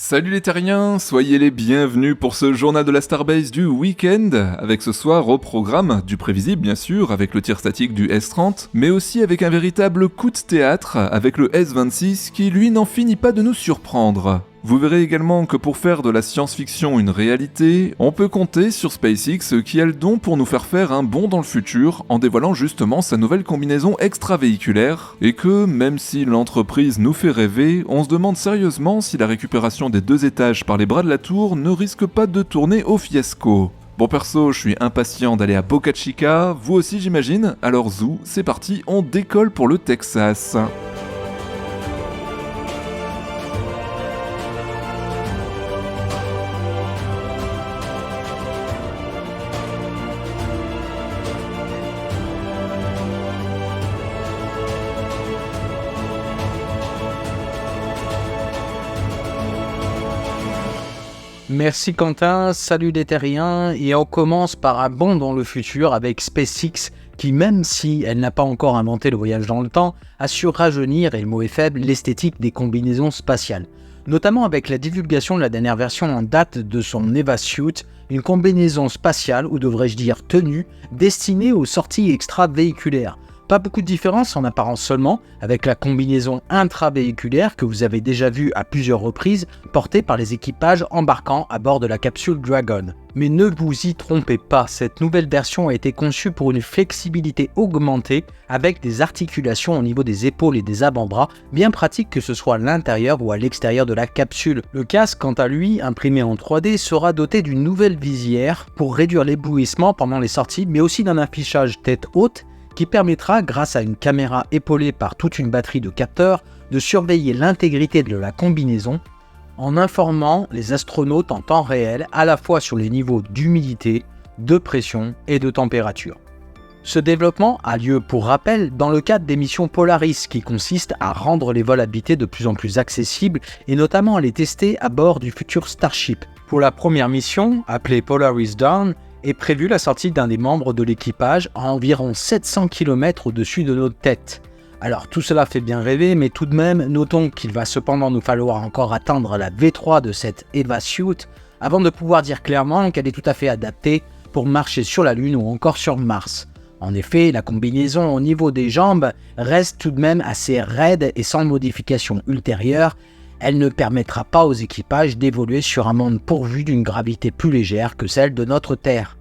Salut les terriens, soyez les bienvenus pour ce journal de la Starbase du week-end, avec ce soir au programme du prévisible bien sûr, avec le tir statique du S-30, mais aussi avec un véritable coup de théâtre, avec le S-26 qui lui n'en finit pas de nous surprendre. Vous verrez également que pour faire de la science-fiction une réalité, on peut compter sur SpaceX qui a le don pour nous faire un bond dans le futur en dévoilant justement sa nouvelle combinaison extravéhiculaire, et que, même si l'entreprise nous fait rêver, on se demande sérieusement si la récupération des 2 étages par les bras de la tour ne risque pas de tourner au fiasco. Bon perso, je suis impatient d'aller à Boca Chica, vous aussi j'imagine, alors zou, c'est parti, on décolle pour le Texas. Merci Quentin, salut les terriens, et on commence par un bond dans le futur avec SpaceX qui, même si elle n'a pas encore inventé le voyage dans le temps, a su rajeunir, et le mot est faible, l'esthétique des combinaisons spatiales. Notamment avec la divulgation de la dernière version en date de son Eva Suit, une combinaison spatiale, ou devrais-je dire tenue, destinée aux sorties extravéhiculaires. Pas beaucoup de différence en apparence seulement, avec la combinaison intravéhiculaire que vous avez déjà vue à plusieurs reprises, portée par les équipages embarquant à bord de la capsule Dragon. Mais ne vous y trompez pas, cette nouvelle version a été conçue pour une flexibilité augmentée, avec des articulations au niveau des épaules et des avant-bras, bien pratique que ce soit à l'intérieur ou à l'extérieur de la capsule. Le casque, quant à lui, imprimé en 3D, sera doté d'une nouvelle visière pour réduire l'éblouissement pendant les sorties, mais aussi d'un affichage tête haute, qui permettra, grâce à une caméra épaulée par toute une batterie de capteurs, de surveiller l'intégrité de la combinaison en informant les astronautes en temps réel à la fois sur les niveaux d'humidité, de pression et de température. Ce développement a lieu, pour rappel, dans le cadre des missions Polaris qui consistent à rendre les vols habités de plus en plus accessibles et notamment à les tester à bord du futur Starship. Pour la première mission, appelée Polaris Dawn, est prévue la sortie d'un des membres de l'équipage à environ 700 km au-dessus de nos têtes. Alors tout cela fait bien rêver, mais tout de même, notons qu'il va cependant nous falloir encore atteindre la V3 de cette Eva Suit avant de pouvoir dire clairement qu'elle est tout à fait adaptée pour marcher sur la Lune ou encore sur Mars. En effet, la combinaison au niveau des jambes reste tout de même assez raide et sans modification ultérieure. Elle ne permettra pas aux équipages d'évoluer sur un monde pourvu d'une gravité plus légère que celle de notre Terre.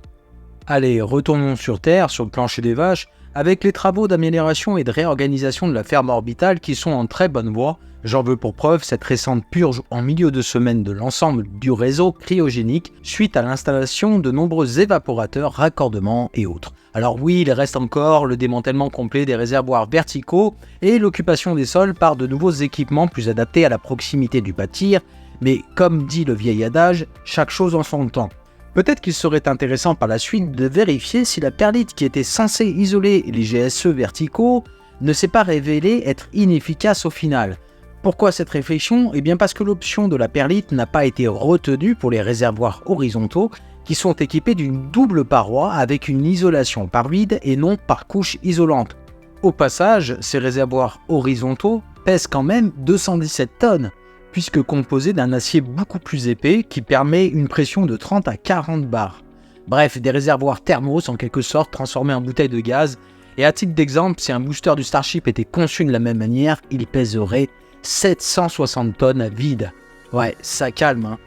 Allez, retournons sur Terre, sur le plancher des vaches, avec les travaux d'amélioration et de réorganisation de la ferme orbitale qui sont en très bonne voie. J'en veux pour preuve cette récente purge en milieu de semaine de l'ensemble du réseau cryogénique suite à l'installation de nombreux évaporateurs, raccordements et autres. Alors oui, il reste encore le démantèlement complet des réservoirs verticaux et l'occupation des sols par de nouveaux équipements plus adaptés à la proximité du bâtir, mais comme dit le vieil adage, chaque chose en son temps. Peut-être qu'il serait intéressant par la suite de vérifier si la perlite qui était censée isoler les GSE verticaux ne s'est pas révélée être inefficace au final. Pourquoi cette réflexion ? Eh bien parce que l'option de la perlite n'a pas été retenue pour les réservoirs horizontaux qui sont équipés d'une double paroi avec une isolation par vide et non par couche isolante. Au passage, ces réservoirs horizontaux pèsent quand même 217 tonnes, puisque composés d'un acier beaucoup plus épais qui permet une pression de 30 à 40 bars. Bref, des réservoirs thermos en quelque sorte transformés en bouteilles de gaz, et à titre d'exemple, si un booster du Starship était conçu de la même manière, il pèserait 760 tonnes à vide. Ouais, ça calme, hein.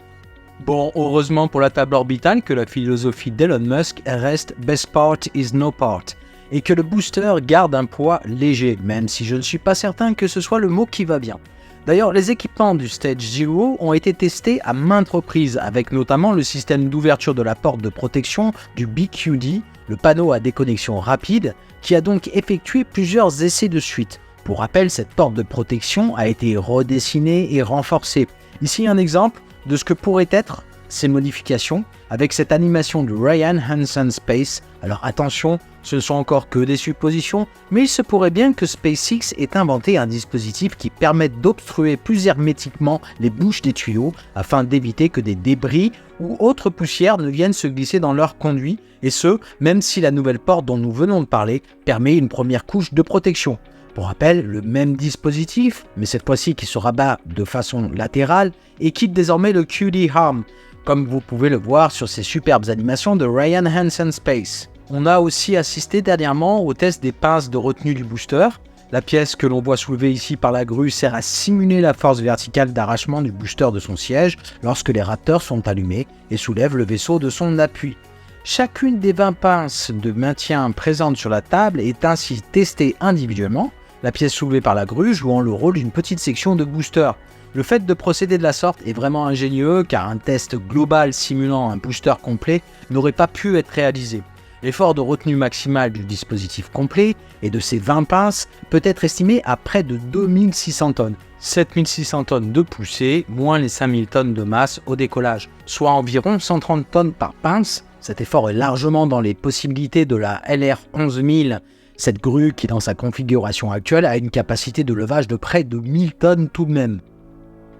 Bon, heureusement pour la table orbitale que la philosophie d'Elon Musk reste « best part is no part » et que le booster garde un poids léger, même si je ne suis pas certain que ce soit le mot qui va bien. D'ailleurs, les équipements du Stage Zero ont été testés à maintes reprises, avec notamment le système d'ouverture de la porte de protection du BQD, le panneau à déconnexion rapide, qui a donc effectué plusieurs essais de suite. Pour rappel, cette porte de protection a été redessinée et renforcée. Ici un exemple de ce que pourraient être ces modifications avec cette animation de Ryan Hansen Space. Alors attention, ce ne sont encore que des suppositions, mais il se pourrait bien que SpaceX ait inventé un dispositif qui permette d'obstruer plus hermétiquement les bouches des tuyaux afin d'éviter que des débris ou autres poussières ne viennent se glisser dans leur conduit, et ce, même si la nouvelle porte dont nous venons de parler permet une première couche de protection. Pour rappel, le même dispositif, mais cette fois-ci qui se rabat de façon latérale, équipe désormais le QD Arm, comme vous pouvez le voir sur ces superbes animations de Ryan Hansen Space. On a aussi assisté dernièrement au test des pinces de retenue du booster. La pièce que l'on voit soulevée ici par la grue sert à simuler la force verticale d'arrachement du booster de son siège lorsque les raptors sont allumés et soulèvent le vaisseau de son appui. Chacune des 20 pinces de maintien présentes sur la table est ainsi testée individuellement, la pièce soulevée par la grue jouant le rôle d'une petite section de booster. Le fait de procéder de la sorte est vraiment ingénieux car un test global simulant un booster complet n'aurait pas pu être réalisé. L'effort de retenue maximale du dispositif complet et de ces 20 pinces peut être estimé à près de 2600 tonnes. 7600 tonnes de poussée, moins les 5000 tonnes de masse au décollage, soit environ 130 tonnes par pince. Cet effort est largement dans les possibilités de la LR11000, cette grue qui dans sa configuration actuelle a une capacité de levage de près de 1000 tonnes tout de même.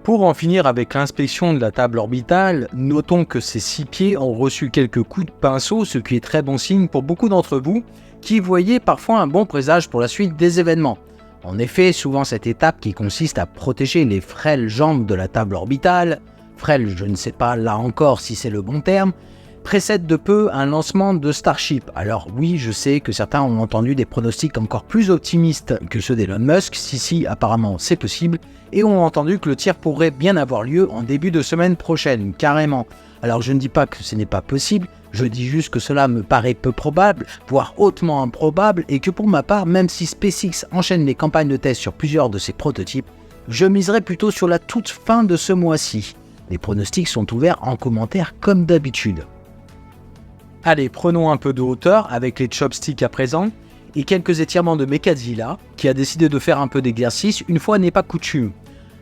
Pour en finir avec l'inspection de la table orbitale, notons que ces 6 pieds ont reçu quelques coups de pinceau, ce qui est très bon signe pour beaucoup d'entre vous qui voyaient parfois un bon présage pour la suite des événements. En effet, souvent cette étape qui consiste à protéger les frêles jambes de la table orbitale, frêles, je ne sais pas là encore si c'est le bon terme, précède de peu un lancement de Starship. Alors oui, je sais que certains ont entendu des pronostics encore plus optimistes que ceux d'Elon Musk, si apparemment c'est possible, et ont entendu que le tir pourrait bien avoir lieu en début de semaine prochaine, carrément. Alors je ne dis pas que ce n'est pas possible, je dis juste que cela me paraît peu probable, voire hautement improbable, et que pour ma part, même si SpaceX enchaîne les campagnes de test sur plusieurs de ses prototypes, je miserais plutôt sur la toute fin de ce mois-ci. Les pronostics sont ouverts en commentaire comme d'habitude. Allez, prenons un peu de hauteur avec les chopsticks à présent, et quelques étirements de Mechazilla, qui a décidé de faire un peu d'exercice, une fois n'est pas coutume.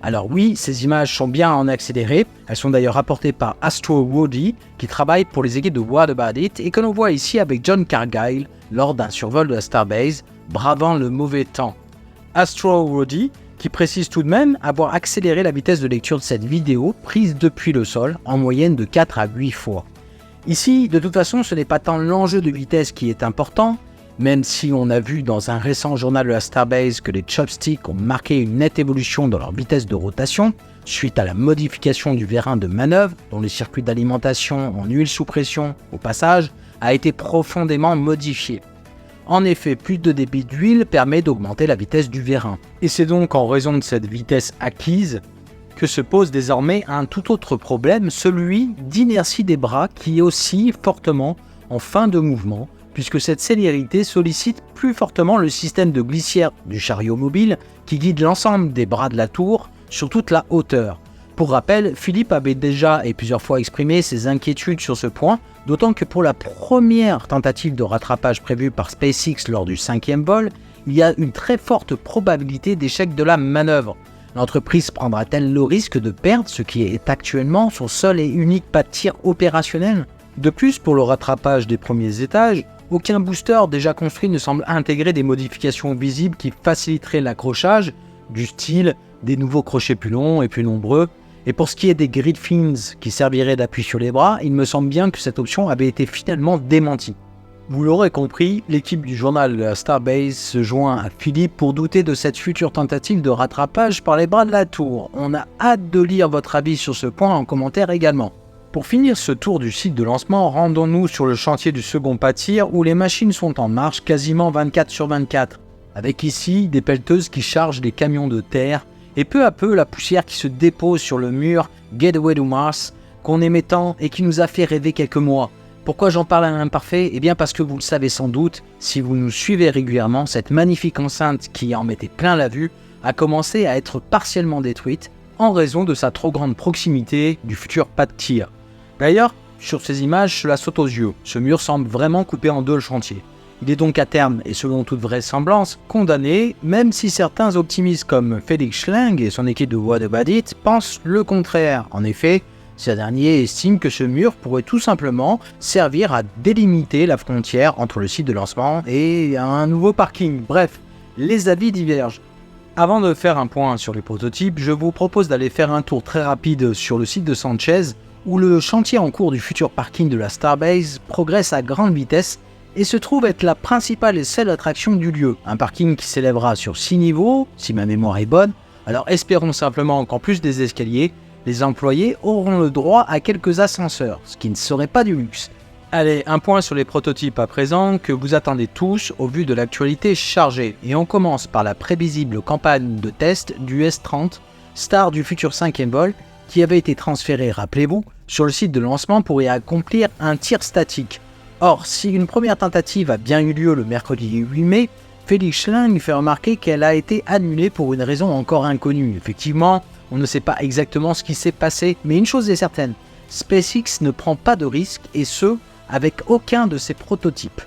Alors oui, ces images sont bien en accéléré, elles sont d'ailleurs rapportées par Astro Woody, qui travaille pour les équipes de What About It, et que l'on voit ici avec John Cargill lors d'un survol de la Starbase, bravant le mauvais temps. Astro Woody, qui précise tout de même avoir accéléré la vitesse de lecture de cette vidéo, prise depuis le sol, en moyenne de 4 à 8 fois. Ici, de toute façon, ce n'est pas tant l'enjeu de vitesse qui est important, même si on a vu dans un récent journal de la Starbase que les chopsticks ont marqué une nette évolution dans leur vitesse de rotation, suite à la modification du vérin de manœuvre, dont le circuit d'alimentation en huile sous pression, au passage, a été profondément modifié. En effet, plus de débit d'huile permet d'augmenter la vitesse du vérin. Et c'est donc en raison de cette vitesse acquise que se pose désormais un tout autre problème, celui d'inertie des bras qui oscille fortement en fin de mouvement, puisque cette célérité sollicite plus fortement le système de glissière du chariot mobile qui guide l'ensemble des bras de la tour sur toute la hauteur. Pour rappel, Philippe avait déjà et plusieurs fois exprimé ses inquiétudes sur ce point, d'autant que pour la première tentative de rattrapage prévue par SpaceX lors du 5e vol, il y a une très forte probabilité d'échec de la manœuvre. L'entreprise prendra-t-elle le risque de perdre ce qui est actuellement son seul et unique pas de tir opérationnel ? De plus, pour le rattrapage des premiers étages, aucun booster déjà construit ne semble intégrer des modifications visibles qui faciliteraient l'accrochage, du style des nouveaux crochets plus longs et plus nombreux. Et pour ce qui est des grid fins qui serviraient d'appui sur les bras, il me semble bien que cette option avait été finalement démentie. Vous l'aurez compris, l'équipe du journal de la Starbase se joint à Philippe pour douter de cette future tentative de rattrapage par les bras de la tour. On a hâte de lire votre avis sur ce point en commentaire également. Pour finir ce tour du site de lancement, rendons-nous sur le chantier du second pas de tir où les machines sont en marche quasiment 24/24, avec ici des pelleteuses qui chargent des camions de terre et peu à peu la poussière qui se dépose sur le mur Gateway to Mars qu'on aimait tant et qui nous a fait rêver quelques mois. Pourquoi j'en parle à l'imparfait ? Eh bien parce que vous le savez sans doute, si vous nous suivez régulièrement, cette magnifique enceinte qui en mettait plein la vue a commencé à être partiellement détruite en raison de sa trop grande proximité du futur pas de tir. D'ailleurs, sur ces images, cela saute aux yeux. Ce mur semble vraiment coupé en deux le chantier. Il est donc à terme, et selon toute vraisemblance, condamné, même si certains optimistes comme Felix Schlang et son équipe de What About It pensent le contraire. En effet, ces derniers estiment que ce mur pourrait tout simplement servir à délimiter la frontière entre le site de lancement et un nouveau parking. Bref, les avis divergent. Avant de faire un point sur les prototypes, je vous propose d'aller faire un tour très rapide sur le site de Sanchez, où le chantier en cours du futur parking de la Starbase progresse à grande vitesse et se trouve être la principale et seule attraction du lieu. Un parking qui s'élèvera sur 6 niveaux, si ma mémoire est bonne. Alors espérons simplement qu'en plus des escaliers, les employés auront le droit à quelques ascenseurs, ce qui ne serait pas du luxe. Allez, un point sur les prototypes à présent que vous attendez tous au vu de l'actualité chargée. Et on commence par la prévisible campagne de test du S30, star du futur 5e vol, qui avait été transféré, rappelez-vous, sur le site de lancement pour y accomplir un tir statique. Or, si une première tentative a bien eu lieu le mercredi 8 mai, Félix Schling fait remarquer qu'elle a été annulée pour une raison encore inconnue. Effectivement, on ne sait pas exactement ce qui s'est passé, mais une chose est certaine, SpaceX ne prend pas de risques et ce, avec aucun de ses prototypes.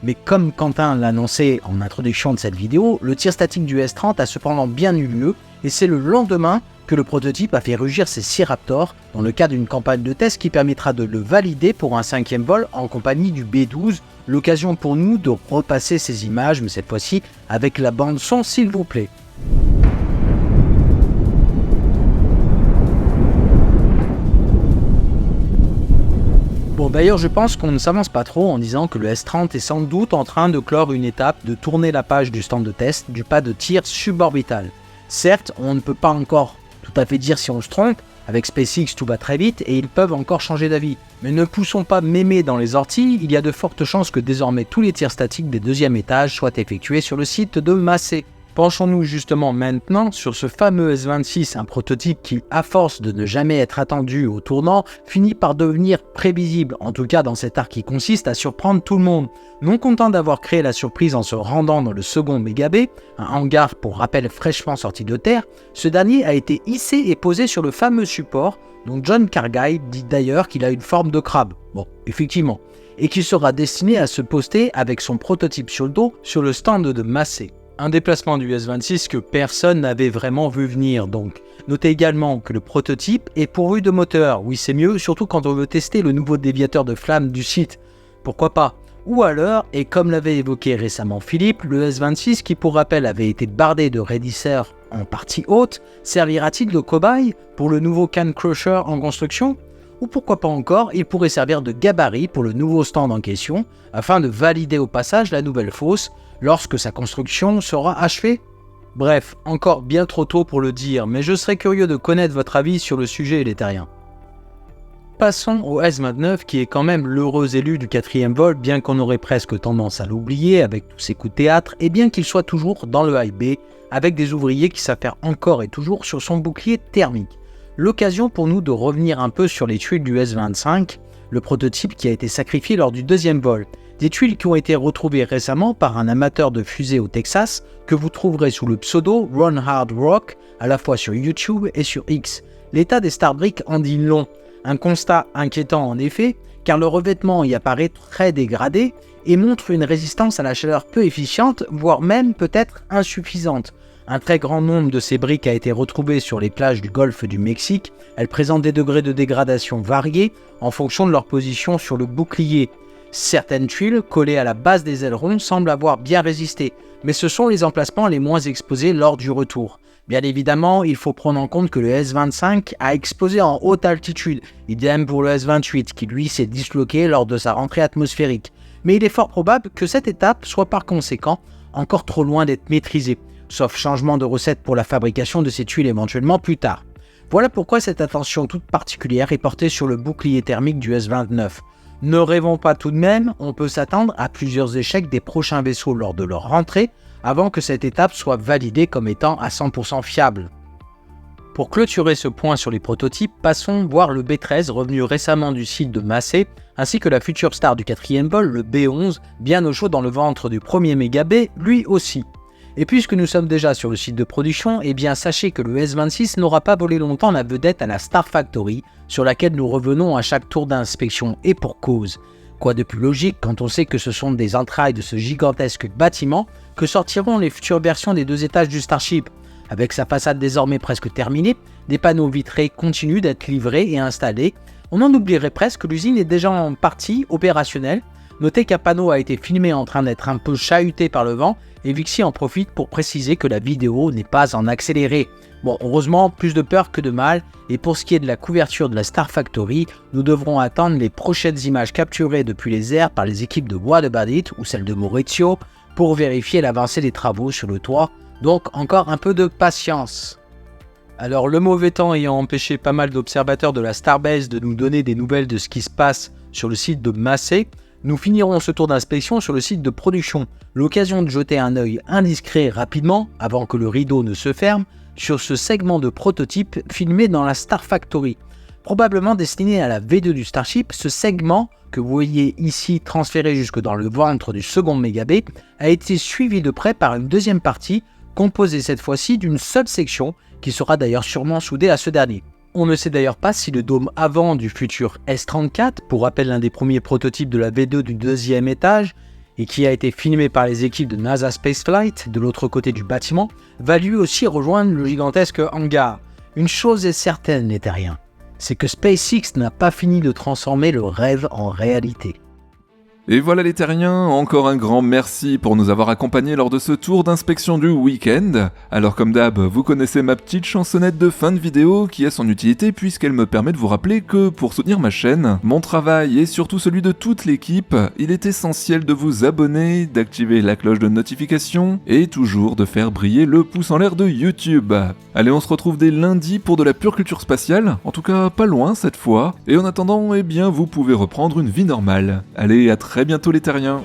Mais comme Quentin l'annonçait en introduction de cette vidéo, le tir statique du S30 a cependant bien eu lieu et c'est le lendemain que le prototype a fait rugir ses 6 Raptors dans le cadre d'une campagne de test qui permettra de le valider pour un 5e vol en compagnie du B12. L'occasion pour nous de repasser ces images, mais cette fois-ci avec la bande son s'il vous plaît. Bon d'ailleurs je pense qu'on ne s'avance pas trop en disant que le S30 est sans doute en train de clore une étape, de tourner la page du stand de test du pas de tir suborbital. Certes, on ne peut pas encore tout à fait dire si on se trompe, avec SpaceX tout va très vite et ils peuvent encore changer d'avis. Mais ne poussons pas mémé dans les orties, il y a de fortes chances que désormais tous les tirs statiques des 2e étages soient effectués sur le site de Massey. Penchons-nous justement maintenant sur ce fameux S26, un prototype qui, à force de ne jamais être attendu au tournant, finit par devenir prévisible, en tout cas dans cet art qui consiste à surprendre tout le monde. Non content d'avoir créé la surprise en se rendant dans le second Mégabé, un hangar pour rappel fraîchement sorti de terre, ce dernier a été hissé et posé sur le fameux support, dont John Cargill dit d'ailleurs qu'il a une forme de crabe. Bon, effectivement. Et qui sera destiné à se poster avec son prototype sur le dos sur le stand de Massey. Un déplacement du S26 que personne n'avait vraiment vu venir donc. Notez également que le prototype est pourvu de moteur. Oui, c'est mieux, surtout quand on veut tester le nouveau déviateur de flamme du site. Pourquoi pas? Ou alors, et comme l'avait évoqué récemment Philippe, le S26 qui pour rappel avait été bardé de raidisseurs en partie haute, servira-t-il de cobaye pour le nouveau Can Crusher en construction? Ou pourquoi pas encore, il pourrait servir de gabarit pour le nouveau stand en question, afin de valider au passage la nouvelle fosse, lorsque sa construction sera achevée? Bref, encore bien trop tôt pour le dire, mais je serais curieux de connaître votre avis sur le sujet les terriens. Passons au S29 qui est quand même l'heureux élu du 4e vol, bien qu'on aurait presque tendance à l'oublier avec tous ses coups de théâtre, et bien qu'il soit toujours dans le high bay, avec des ouvriers qui s'affairent encore et toujours sur son bouclier thermique. L'occasion pour nous de revenir un peu sur les tuiles du S25, le prototype qui a été sacrifié lors du 2e vol. Des tuiles qui ont été retrouvées récemment par un amateur de fusées au Texas que vous trouverez sous le pseudo Run Hard Rock à la fois sur YouTube et sur X. L'état des Starbrick en dit long. Un constat inquiétant en effet, car le revêtement y apparaît très dégradé et montre une résistance à la chaleur peu efficiente, voire même peut-être insuffisante. Un très grand nombre de ces briques a été retrouvé sur les plages du golfe du Mexique. Elles présentent des degrés de dégradation variés en fonction de leur position sur le bouclier. Certaines tuiles collées à la base des ailerons semblent avoir bien résisté, mais ce sont les emplacements les moins exposés lors du retour. Bien évidemment, il faut prendre en compte que le S25 a explosé en haute altitude, idem pour le S28 qui lui s'est disloqué lors de sa rentrée atmosphérique. Mais il est fort probable que cette étape soit par conséquent encore trop loin d'être maîtrisée, sauf changement de recette pour la fabrication de ces tuiles éventuellement plus tard. Voilà pourquoi cette attention toute particulière est portée sur le bouclier thermique du S29. Ne rêvons pas tout de même, on peut s'attendre à plusieurs échecs des prochains vaisseaux lors de leur rentrée, avant que cette étape soit validée comme étant à 100% fiable. Pour clôturer ce point sur les prototypes, passons voir le B13 revenu récemment du site de Massey, ainsi que la future star du 4e vol, le B11, bien au chaud dans le ventre du premier Mégabé, lui aussi. Et puisque nous sommes déjà sur le site de production, eh bien sachez que le S26 n'aura pas volé longtemps la vedette à la Star Factory, sur laquelle nous revenons à chaque tour d'inspection, et pour cause. Quoi de plus logique quand on sait que ce sont des entrailles de ce gigantesque bâtiment que sortiront les futures versions des 2 étages du Starship. Avec sa façade désormais presque terminée, des panneaux vitrés continuent d'être livrés et installés. On en oublierait presque que l'usine est déjà en partie opérationnelle. Notez qu'un panneau a été filmé en train d'être un peu chahuté par le vent et Vixi en profite pour préciser que la vidéo n'est pas en accéléré. Bon, heureusement, plus de peur que de mal, et pour ce qui est de la couverture de la Star Factory, nous devrons attendre les prochaines images capturées depuis les airs par les équipes de What About It ou celles de Maurizio pour vérifier l'avancée des travaux sur le toit, donc encore un peu de patience. Alors le mauvais temps ayant empêché pas mal d'observateurs de la Starbase de nous donner des nouvelles de ce qui se passe sur le site de Massey, nous finirons ce tour d'inspection sur le site de production, l'occasion de jeter un œil indiscret rapidement, avant que le rideau ne se ferme, sur ce segment de prototype filmé dans la Star Factory. Probablement destiné à la V2 du Starship, ce segment, que vous voyez ici transféré jusque dans le ventre du second Mégabé, a été suivi de près par une deuxième partie, composée cette fois-ci d'une seule section, qui sera d'ailleurs sûrement soudée à ce dernier. On ne sait d'ailleurs pas si le dôme avant du futur S-34, pour rappel l'un des premiers prototypes de la V2 du deuxième étage, et qui a été filmé par les équipes de NASA Spaceflight de l'autre côté du bâtiment, va lui aussi rejoindre le gigantesque hangar. Une chose est certaine, les terriens, c'est que SpaceX n'a pas fini de transformer le rêve en réalité. Et voilà les terriens, encore un grand merci pour nous avoir accompagnés lors de ce tour d'inspection du week-end. Alors comme d'hab, vous connaissez ma petite chansonnette de fin de vidéo qui a son utilité puisqu'elle me permet de vous rappeler que pour soutenir ma chaîne, mon travail et surtout celui de toute l'équipe, il est essentiel de vous abonner, d'activer la cloche de notification et toujours de faire briller le pouce en l'air de YouTube. Allez, on se retrouve dès lundi pour de la pure culture spatiale, en tout cas pas loin cette fois, et en attendant, eh bien vous pouvez reprendre une vie normale. Allez, à très bientôt les terriens.